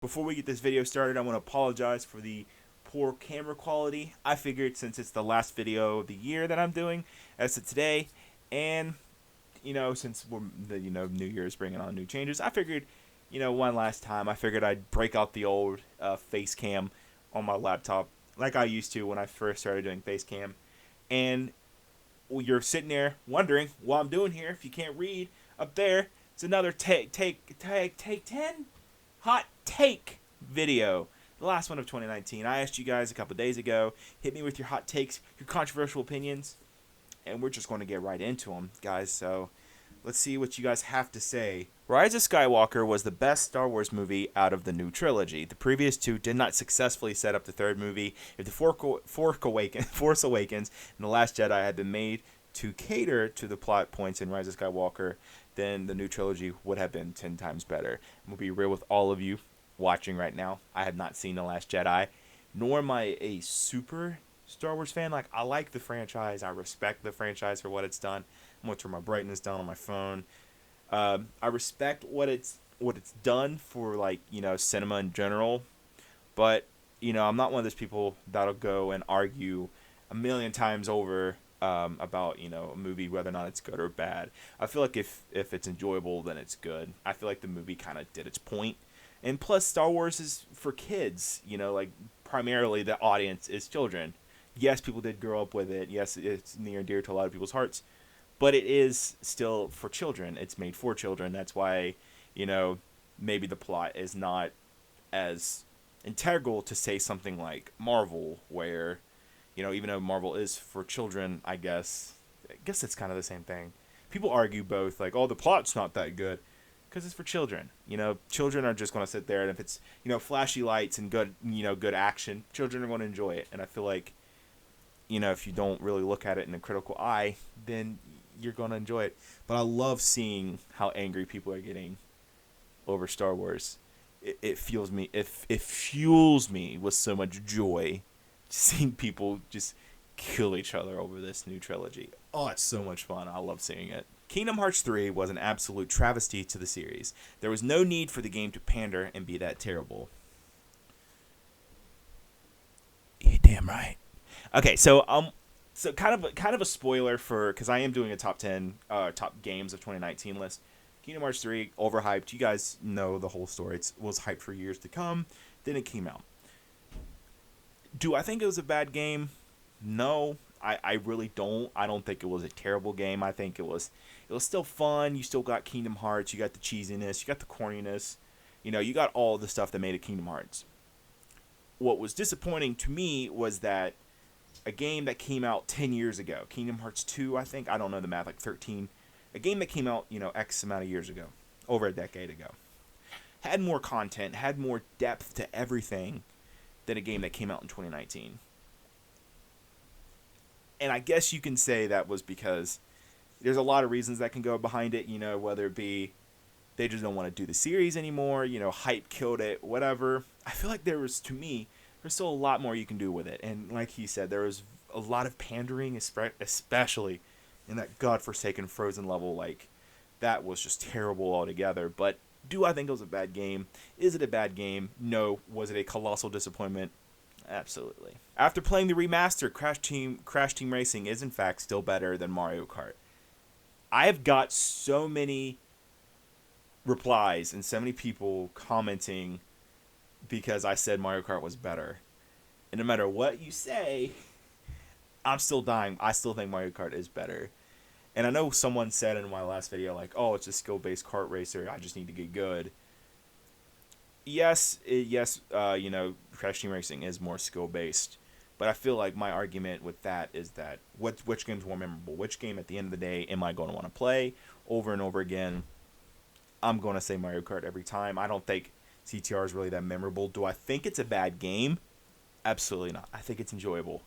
Before we get this video started, I want to apologize for the poor camera quality. I figured since it's the last video of the year that I'm doing as of today, and since New Year's bringing on new changes, I figured one last time I figured I'd break out the old face cam on my laptop like I used to when I first started doing face cam. And you're sitting there wondering what I'm doing here. If you can't read up there, it's another take 10 hot take video. The last one of 2019. I asked you guys a couple days ago, hit me with your hot takes, your controversial opinions, and we're just going to get right into them, guys. So let's see what you guys have to say. Rise of Skywalker was the best Star Wars movie out of the new trilogy. The previous two did not successfully set up the third movie. If the Force Awakens and The Last Jedi had been made to cater to the plot points in Rise of Skywalker, then the new trilogy would have been 10 times better. I'm going to be real with all of you watching right now. I have not seen The Last Jedi, nor am I a super Star Wars fan. Like, I like the franchise. I respect the franchise for what it's done. I'm going to turn my brightness down on my phone. I respect what it's done for, cinema in general. But, I'm not one of those people that'll go and argue a million times over about a movie, whether or not it's good or bad. I feel like if it's enjoyable, then it's good. I feel like the movie kind of did its point. And plus, Star Wars is for kids. Primarily the audience is children. Yes, people did grow up with it. Yes, it's near and dear to a lot of people's hearts. But it is still for children. It's made for children. That's why, maybe the plot is not as integral to say something like Marvel, where even though Marvel is for children, I guess it's kind of the same thing. People argue both, like, oh, the plot's not that good, because it's for children. Children are just going to sit there, and if it's, flashy lights and good, good action, children are going to enjoy it. And I feel like, if you don't really look at it in a critical eye, then you're going to enjoy it. But I love seeing how angry people are getting over Star Wars. It fuels me with so much joy seeing people just kill each other over this new trilogy. Oh, it's so much fun. I love seeing it. Kingdom Hearts 3 was an absolute travesty to the series. There was no need for the game to pander and be that terrible. You're damn right. Okay, so kind of a spoiler for, because I am doing a top 10 top games of 2019 list. Kingdom Hearts 3 overhyped. You guys know the whole story. It was hyped for years to come. Then it came out. Do I think it was a bad game? No, I really don't. I don't think it was a terrible game. I think it was still fun. You still got Kingdom Hearts. You got the cheesiness. You got the corniness. You got all the stuff that made it Kingdom Hearts. What was disappointing to me was that a game that came out 10 years ago, Kingdom Hearts 2, I think, I don't know the math, like 13, a game that came out, X amount of years ago, over a decade ago, had more content, had more depth to everything than a game that came out in 2019. And I guess you can say that was because there's a lot of reasons that can go behind it, whether it be they just don't want to do the series anymore, hype killed it, whatever. I feel like there's still a lot more you can do with it. And like he said, there was a lot of pandering, especially in that godforsaken Frozen level. Like, that was just terrible altogether. But do I think it was a bad game? Is it a bad game? No. Was it a colossal disappointment? Absolutely. After playing the remaster, Crash Team Racing is in fact still better than Mario Kart. I have got so many replies and so many people commenting because I said Mario Kart was better. And no matter what you say, I'm still dying. I still think Mario Kart is better. And I know someone said in my last video, like, oh, it's a skill-based kart racer. I just need to get good. Yes, Crash Team Racing is more skill-based. But I feel like my argument with that is that which game's more memorable? Which game at the end of the day am I going to want to play over and over again? I'm going to say Mario Kart every time. I don't think CTR is really that memorable. Do I think it's a bad game? Absolutely not. I think it's enjoyable.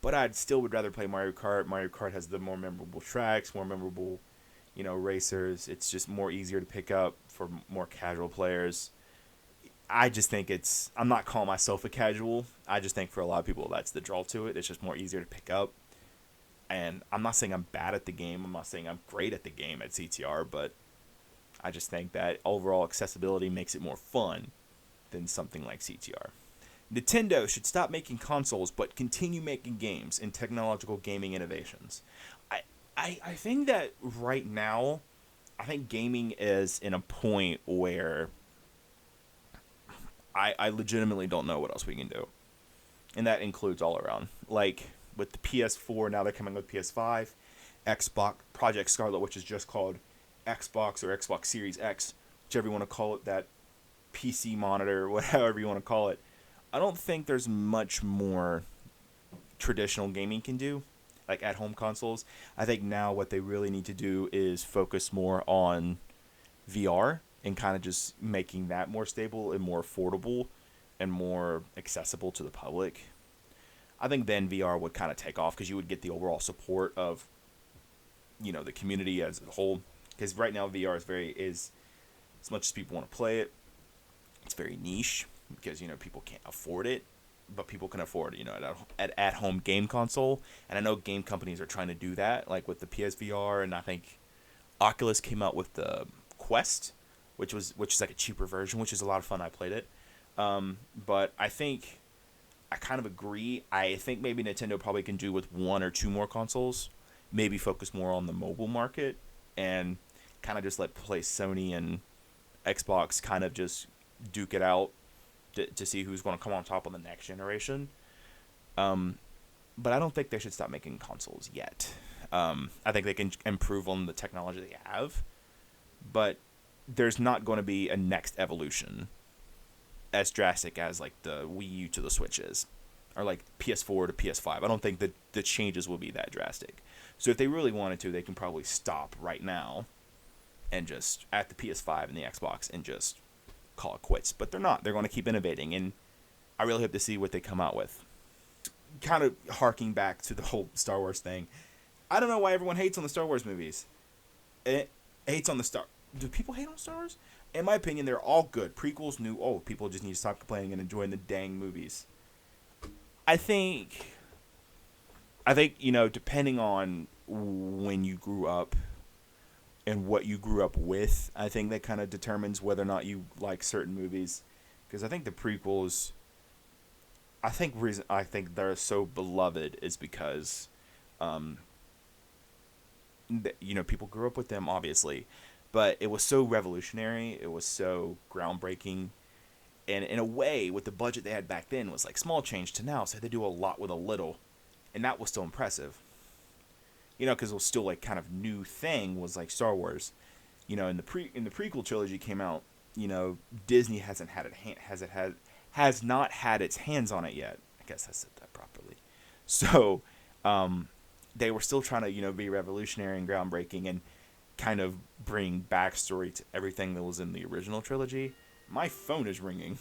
But I still would rather play Mario Kart. Mario Kart has the more memorable tracks, more memorable, racers. It's just more easier to pick up for more casual players. I just think I'm not calling myself a casual. I just think for a lot of people that's the draw to it. It's just more easier to pick up. And I'm not saying I'm bad at the game. I'm not saying I'm great at the game at CTR, but I just think that overall accessibility makes it more fun. than something like CTR. Nintendo should stop making consoles but continue making games and technological gaming innovations. I think that right now, I think gaming is in a point where I legitimately don't know what else we can do. And that includes all around. Like, with the PS4, now they're coming with PS5, Xbox, Project Scarlet, which is just called Xbox or Xbox Series X, whichever you want to call it, that PC monitor, whatever you want to call it. I don't think there's much more traditional gaming can do, like at-home consoles. I think now what they really need to do is focus more on VR and kind of just making that more stable and more affordable and more accessible to the public. I think then VR would kind of take off because you would get the overall support of, the community as a whole. Because right now VR is as much as people want to play it, it's very niche because people can't afford it, but people can afford an at-home game console. And I know game companies are trying to do that, like with the PSVR, and I think Oculus came out with the Quest, which is like a cheaper version, which is a lot of fun. I played it. But I think I kind of agree. I think maybe Nintendo probably can do with one or two more consoles, maybe focus more on the mobile market and kind of just let Sony and Xbox kind of just duke it out to see who's going to come on top on the next generation. But I don't think they should stop making consoles yet. I think they can improve on the technology they have, but there's not going to be a next evolution as drastic as like the Wii U to the Switch is, or like PS4 to PS5. I don't think that the changes will be that drastic. So if they really wanted to, they can probably stop right now and just at the PS5 and the Xbox and just call it quits. But they're not. They're going to keep innovating, and I really hope to see what they come out with. Kind of harking back to the whole Star Wars thing, I don't know why everyone hates on the Star Wars movies. It hates on the Star. Do people hate on Star Wars? In my opinion, they're all good. Prequels, new. Oh, people just need to stop complaining and enjoying the dang movies. I think depending on when you grew up and what you grew up with, I think that kind of determines whether or not you like certain movies. Because I think the prequels, I think they're so beloved is because, people grew up with them, obviously. But it was so revolutionary. It was so groundbreaking. And in a way, with the budget they had back then, it was like small change to now. So they do a lot with a little. And that was still impressive. Because it was still like kind of new thing was like Star Wars. In the prequel trilogy came out, Disney has not had its hands on it yet. I guess I said that properly. So they were still trying to, be revolutionary and groundbreaking and kind of bring backstory to everything that was in the original trilogy. My phone is ringing.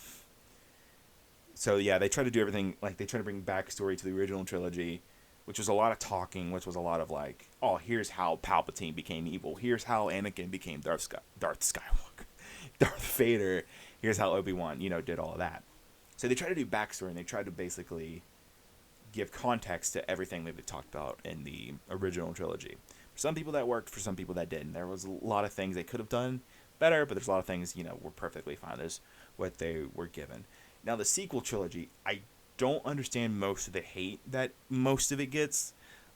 So yeah, they try to do everything, like they try to bring backstory to the original trilogy, which was a lot of talking, which was a lot of like, oh, here's how Palpatine became evil. Here's how Anakin became Darth Skywalker. Darth Vader. Here's how Obi-Wan, did all of that. So they try to do backstory, and they try to basically give context to everything that they talked about in the original trilogy. For some people that worked, for some people that didn't. There was a lot of things they could have done better, but there's a lot of things, were perfectly fine as what they were given. Now, the sequel trilogy, I don't understand most of the hate that most of it gets.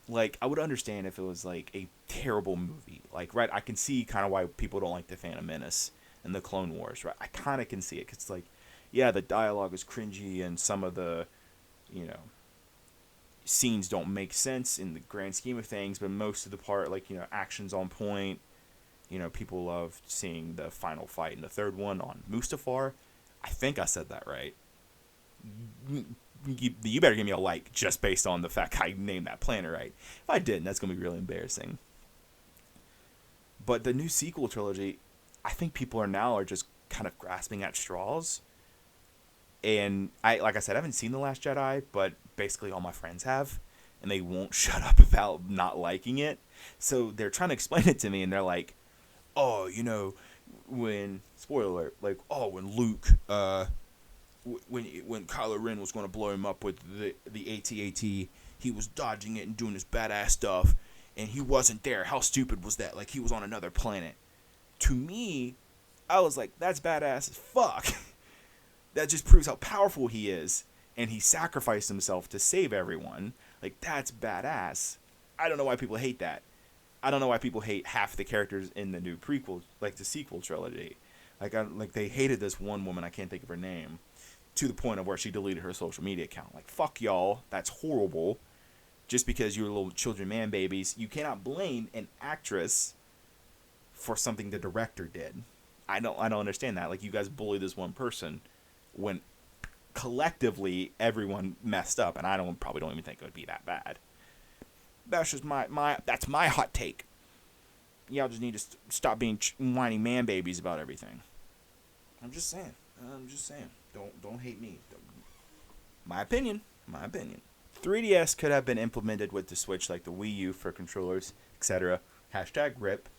Like, I would understand if it was, like, a terrible movie. Like, right, I can see kind of why people don't like The Phantom Menace and The Clone Wars, right? I kind of can see it, because it's like, yeah, the dialogue is cringy, and some of the, scenes don't make sense in the grand scheme of things, but most of the part, like, action's on point. People love seeing the final fight in the third one on Mustafar. I think I said that right. You better give me a like just based on the fact I named that planet right. If I didn't, that's going to be really embarrassing. But the new sequel trilogy, I think people are just kind of grasping at straws. And like I said, I haven't seen The Last Jedi, but basically all my friends have, and they won't shut up about not liking it. So they're trying to explain it to me, and they're like, oh, when, spoiler alert, like, oh, when Luke, when Kylo Ren was going to blow him up with the AT-AT, he was dodging it and doing this badass stuff, and he wasn't there. How stupid was that? Like, he was on another planet. To me, I was like, that's badass as fuck. that just proves how powerful he is. And he sacrificed himself to save everyone. Like, that's badass. I don't know why people hate that. I don't know why people hate half the characters in the new prequel, like the sequel trilogy. Like they hated this one woman, I can't think of her name, to the point of where she deleted her social media account. Like, fuck y'all, that's horrible. Just because you're little children man babies, you cannot blame an actress for something the director did. I don't understand that. Like, you guys bully this one person when collectively everyone messed up, and I probably don't even think it would be that bad. That's just that's my hot take. Y'all just need to stop being whiny man babies about everything. I'm just saying. Don't hate me. My opinion. 3DS could have been implemented with the Switch, like the Wii U for controllers, etc. #RIP.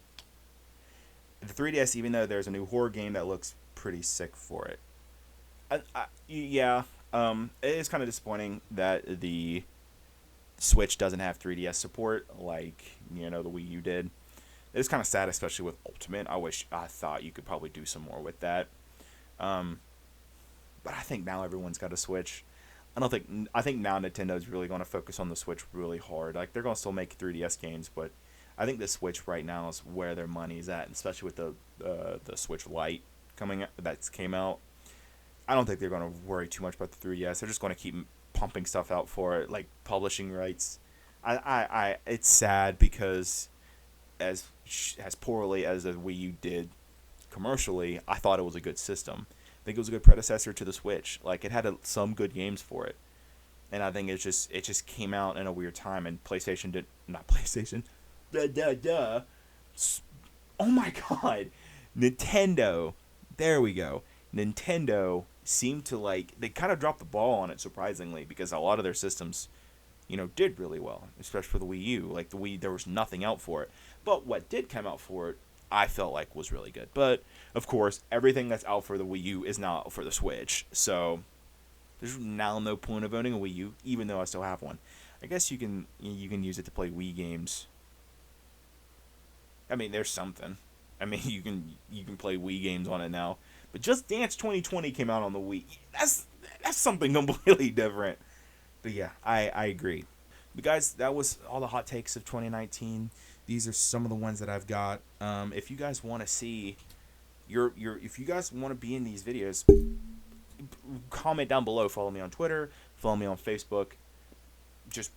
The 3DS, even though there's a new horror game that looks pretty sick for it. It is kind of disappointing that the Switch doesn't have 3DS support like, the Wii U did. It's kind of sad, especially with Ultimate. I thought you could probably do some more with that. But I think now everyone's got a Switch. I think now Nintendo's really going to focus on the Switch really hard. Like, they're going to still make 3DS games, but I think the Switch right now is where their money's at, especially with the Switch Lite that came out. I don't think they're going to worry too much about the 3DS. They're just going to keep pumping stuff out for it, like publishing rights. It's sad because as poorly as the Wii U did commercially, I thought it was a good system. I think it was a good predecessor to the Switch. Like, it had some good games for it, and I think it just came out in a weird time. And Oh my God, Nintendo. There we go. Nintendo seemed to they kind of dropped the ball on it, surprisingly, because a lot of their systems, did really well, especially for the Wii U. Like, the Wii, there was nothing out for it. But what did come out for it, I felt like was really good. But, of course, everything that's out for the Wii U is now out for the Switch. So, there's now no point of owning a Wii U, even though I still have one. I guess you can use it to play Wii games. I mean, there's something. I mean, you can play Wii games on it now. But Just Dance 2020 came out on the Wii. That's something completely different. But yeah, I agree. But guys, that was all the hot takes of 2019. These are some of the ones that I've got. If you guys want to see if you guys want to be in these videos, comment down below. Follow me on Twitter. Follow me on Facebook. Just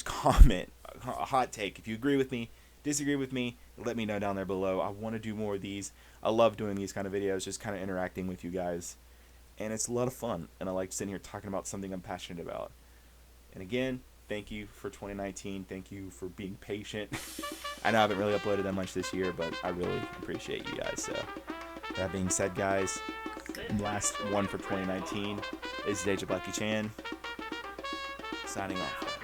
comment a hot take. If you agree with me, disagree with me, let me know down there below. I want to do more of these. I love doing these kind of videos, just kind of interacting with you guys. And it's a lot of fun. And I like sitting here talking about something I'm passionate about. And again, thank you for 2019. Thank you for being patient. I know I haven't really uploaded that much this year, but I really appreciate you guys. So, that being said, guys, last one for 2019 is AgentBlackieChan, signing off.